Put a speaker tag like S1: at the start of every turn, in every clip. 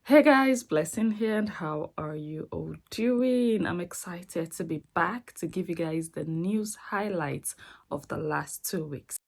S1: Hey guys, Blessing here, and how are you all doing? I'm excited to be back to give you guys the news highlights of the last 2 weeks.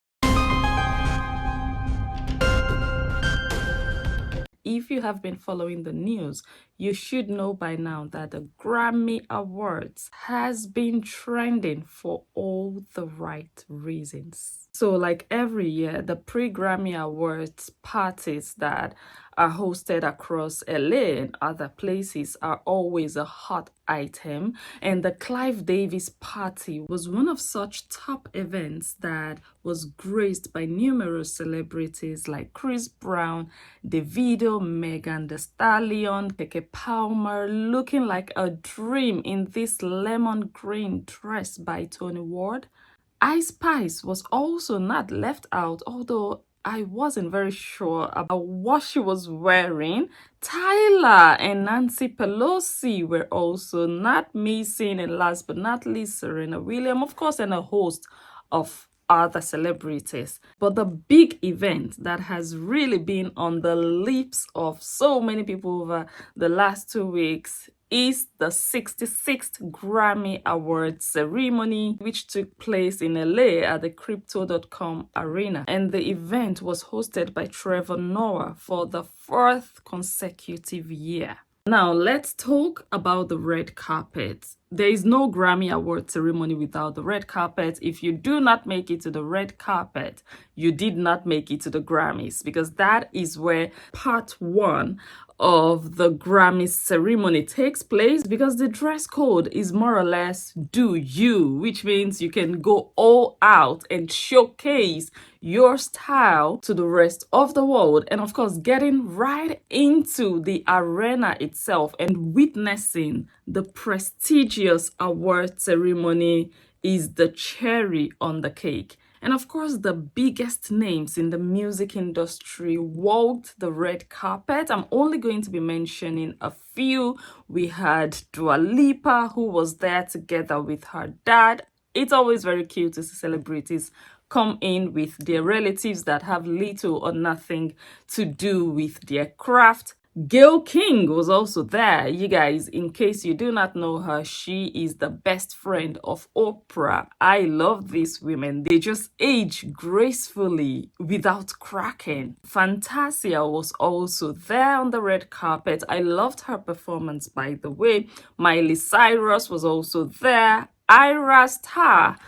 S1: If you have been following the news, you should know by now that the Grammy Awards has been trending for all the right reasons. So like every year, the pre-Grammy Awards parties that are hosted across LA and other places are always a hot item. And the Clive Davis party was one of such top events that was graced by numerous celebrities like Chris Brown, Davido, Megan Thee Stallion, Keke Palmer, looking like a dream in this lemon green dress by Tony Ward. Ice Spice was also not left out, although I wasn't very sure about what she was wearing. Tyla and Nancy Pelosi were also not missing, and last but not least, Serena Williams, of course, and a host of other celebrities. But the big event that has really been on the lips of so many people over the last 2 weeks is the 66th Grammy Awards ceremony, which took place in LA at the Crypto.com Arena. And the event was hosted by Trevor Noah for the fourth consecutive year. Now, let's talk about the red carpet. There is no Grammy Award ceremony without the red carpet. If you do not make it to the red carpet, you did not make it to the Grammys, because that is where part one of the Grammy ceremony takes place, because the dress code is more or less do you, which means you can go all out and showcase your style to the rest of the world. And of course, getting right into the arena itself and witnessing the prestigious award ceremony is the cherry on the cake. And of course, the biggest names in the music industry walked the red carpet. I'm only going to be mentioning a few. We had Dua Lipa, who was there together with her dad. It's always very cute to see celebrities come in with their relatives that have little or nothing to do with their craft. Gayle King was also there. You guys, in case you do not know her, she is the best friend of Oprah. I love these women. They just age gracefully without cracking. Fantasia was also there on the red carpet. I loved her performance, by the way. Miley Cyrus was also there. Ira Star.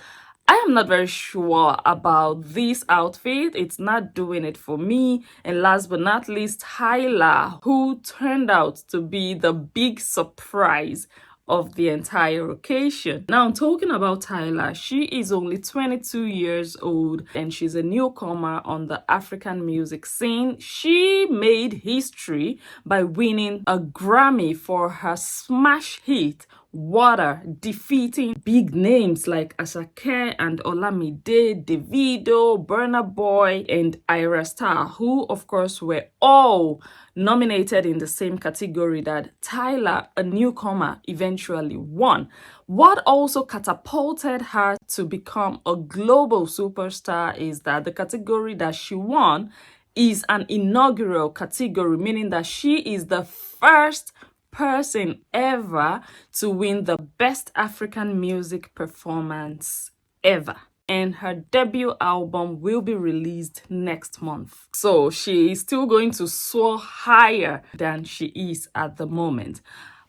S1: I am not very sure about this outfit. It's not doing it for me. And last but not least, Tyla, who turned out to be the big surprise of the entire occasion. Now, talking about Tyla, she is only 22 years old and she's a newcomer on the African music scene. She made history by winning a Grammy for her smash hit Water, defeating big names like Asake and Olamide, Davido, Burna Boy, and Ira Star, who of course were all nominated in the same category that Tyla, a newcomer, eventually won. What also catapulted her to become a global superstar is that the category that she won is an inaugural category, meaning that she is the first person ever to win the Best African Music Performance ever. And her debut album will be released next month. So she is still going to soar higher than she is at the moment.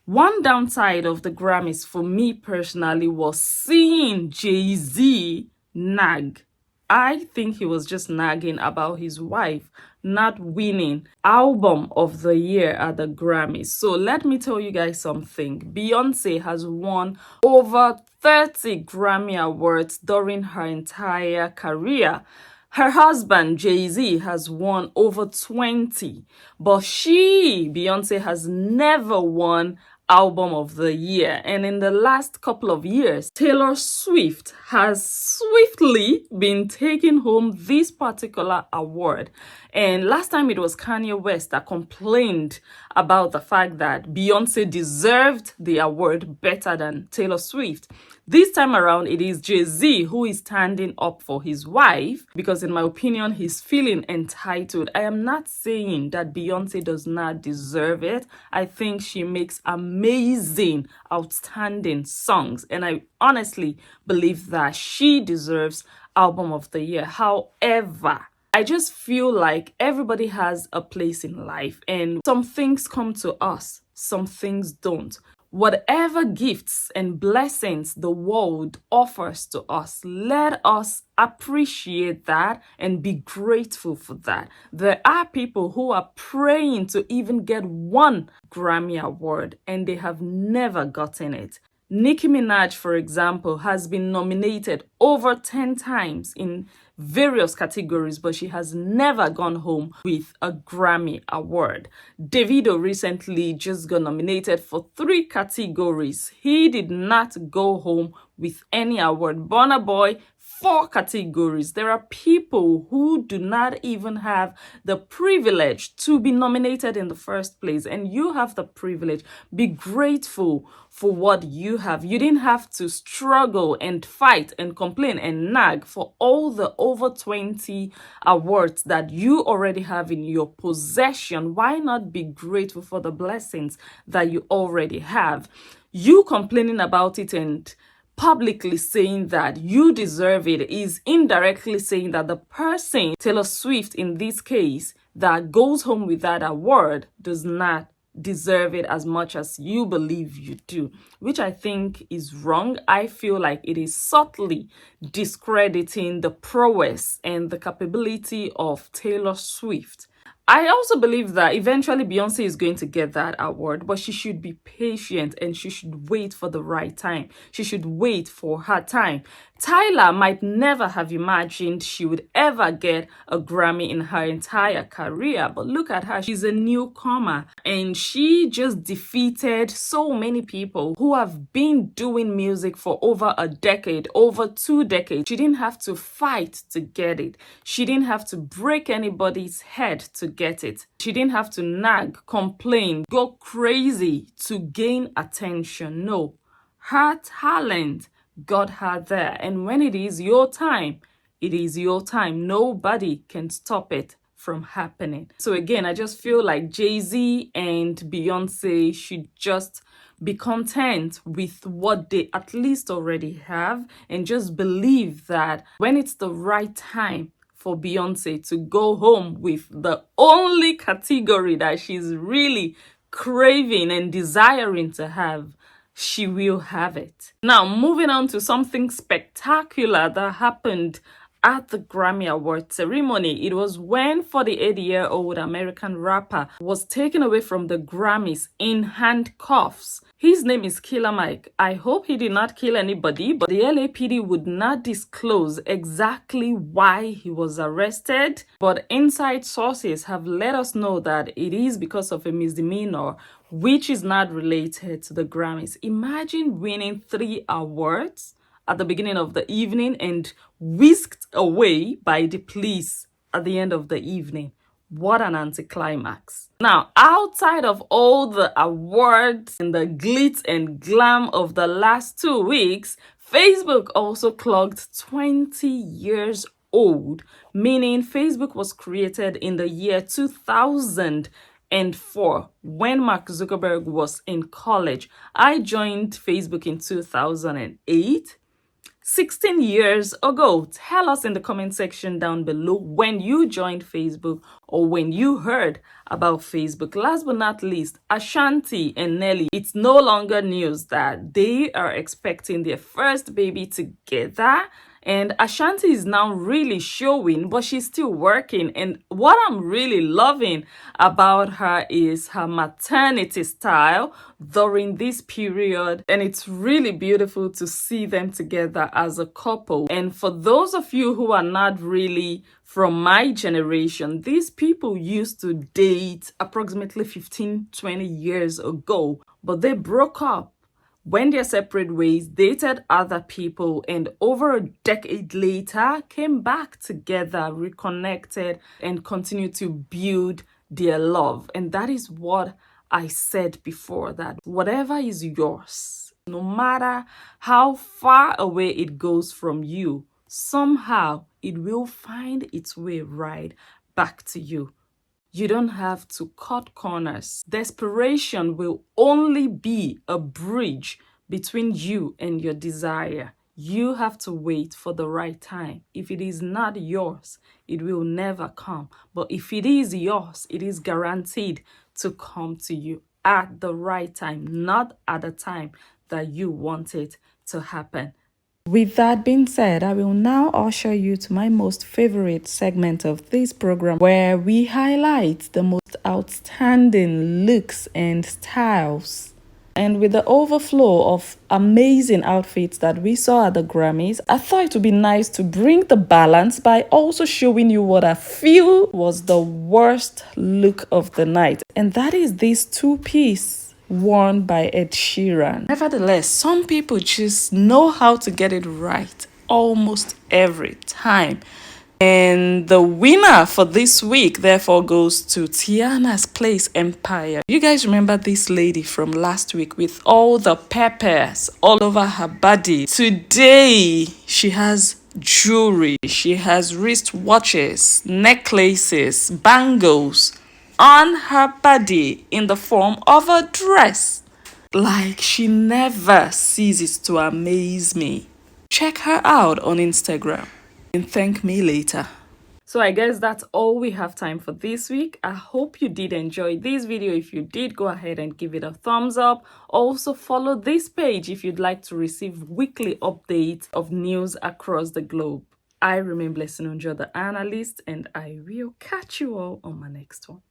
S1: One downside of the Grammys for me personally was seeing Jay-Z nag. I think he was just nagging about his wife not winning Album of the Year at the Grammys. So let me tell you guys something. Beyoncé has won over 30 Grammy Awards during her entire career. Her husband, Jay-Z, has won over 20, but Beyoncé, has never won Album of the Year. And in the last couple of years, Taylor Swift has swiftly been taking home this particular award. And last time it was Kanye West that complained about the fact that Beyoncé deserved the award better than Taylor Swift. This time around, it is Jay-Z who is standing up for his wife because, in my opinion, he's feeling entitled. I am not saying that Beyoncé does not deserve it. I think she makes amazing, outstanding songs, and I honestly believe that she deserves Album of the Year. However, I just feel like everybody has a place in life, and some things come to us, some things don't. Whatever gifts and blessings the world offers to us, let us appreciate that and be grateful for that. There are people who are praying to even get one Grammy Award and they have never gotten it. Nicki Minaj, for example, has been nominated over 10 times in various categories, but she has never gone home with a Grammy Award. Davido recently just got nominated for 3 categories. He did not go home with any award. Burna Boy, 4 categories. There are people who do not even have the privilege to be nominated in the first place, and you have the privilege. Be grateful for what you have. You didn't have to struggle and fight and complain and nag for all the over 20 awards that you already have in your possession. Why not be grateful for the blessings that you already have? You complaining about it and publicly saying that you deserve it is indirectly saying that the person, Taylor Swift in this case, that goes home with that award does not deserve it as much as you believe you do, which I think is wrong. I feel like it is subtly discrediting the prowess and the capability of Taylor Swift. I also believe that eventually Beyoncé is going to get that award, but she should be patient and she should wait for the right time. She should wait for her time. Tyla might never have imagined she would ever get a Grammy in her entire career, but look at her. She's a newcomer and she just defeated so many people who have been doing music for over a decade, over 2 decades. She didn't have to fight to get it. She didn't have to break anybody's head to get it. She didn't have to nag, complain, go crazy to gain attention. No, her talent got her there. And when it is your time, it is your time. Nobody can stop it from happening. So again, I just feel like Jay-Z and Beyoncé should just be content with what they at least already have and just believe that when it's the right time for Beyoncé to go home with the only category that she's really craving and desiring to have, she will have it. Now, moving on to something spectacular that happened at the Grammy Awards ceremony. It was when 48-year-old American rapper was taken away from the Grammys in handcuffs. His name is Killer Mike. I hope he did not kill anybody, but the LAPD would not disclose exactly why he was arrested. But inside sources have let us know that it is because of a misdemeanor, which is not related to the Grammys. Imagine winning 3 awards at the beginning of the evening and whisked away by the police at the end of the evening. What an anticlimax. Now, outside of all the awards and the glitz and glam of the last 2 weeks, Facebook also clocked 20 years old, meaning Facebook was created in the year 2004 when Mark Zuckerberg was in college. I joined Facebook in 2008. 16 years ago. Tell us in the comment section down below when you joined Facebook or when you heard about Facebook. Last but not least, Ashanti and Nelly. It's no longer news that they are expecting their first baby together. And Ashanti is now really showing, but she's still working. And what I'm really loving about her is her maternity style during this period. And it's really beautiful to see them together as a couple. And for those of you who are not really from my generation, these people used to date approximately 15-20 years ago, but they broke up. Went their separate ways, dated other people, and over a decade later came back together, reconnected, and continued to build their love. And that is what I said before, that whatever is yours No matter how far away it goes from you, somehow it will find its way right back to you. You don't have to cut corners. Desperation will only be a bridge between you and your desire. You have to wait for the right time. If it is not yours, it will never come. But if it is yours, it is guaranteed to come to you at the right time, not at the time that you want it to happen. With that being said, I will now usher you to my most favorite segment of this program, where we highlight the most outstanding looks and styles. And with the overflow of amazing outfits that we saw at the Grammys, I thought it would be nice to bring the balance by also showing you what I feel was the worst look of the night. And that is this two-piece worn by Ed Sheeran. Nevertheless, some people just know how to get it right almost every time. And the winner for this week, therefore, goes to Tiana's Place Empire. You guys remember this lady from last week with all the peppers all over her body? Today, she has jewelry, she has wristwatches, necklaces, bangles on her body in the form of a dress. Like, she never ceases to amaze me. Check her out on Instagram and thank me later. So I guess that's all we have time for this week. I hope you did enjoy this video. If you did, go ahead and give it a thumbs up. Also follow this page if you'd like to receive weekly updates of news across the globe. I remain Blessing Njoh, the analyst, and I will catch you all on my next one.